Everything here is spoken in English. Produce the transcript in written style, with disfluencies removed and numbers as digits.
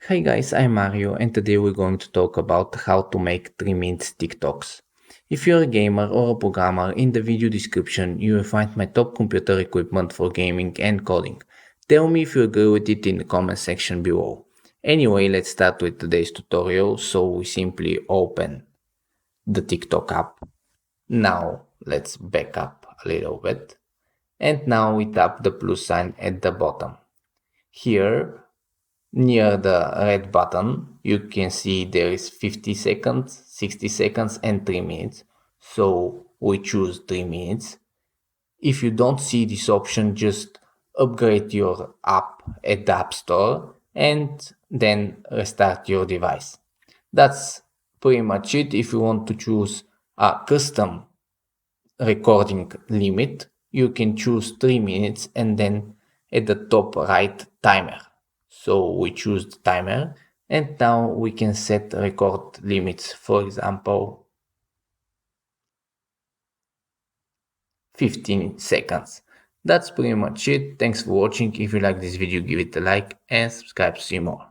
Hi guys, I'm Mario and today we're going to talk about how to make 3 minutes TikToks. If you're a gamer or a programmer, in the video description you will find my top computer equipment for gaming and coding. Tell me if you agree with it in the comment section below. Anyway, let's start with today's tutorial. So we simply open the TikTok app. Now let's back up a little bit. And now we tap the plus sign at the bottom. Here near the red button, you can see there is 50 seconds, 60 seconds and 3 minutes. So we choose 3 minutes. If you don't see this option, just upgrade your app at the App Store and then restart your device. That's pretty much it. If you want to choose a custom recording limit, you can choose 3 minutes and then at the top right timer. So we choose the timer and now we can set record limits, for example 15 seconds. That's pretty much it. Thanks for watching. If you like this video, give it a like and subscribe to see more.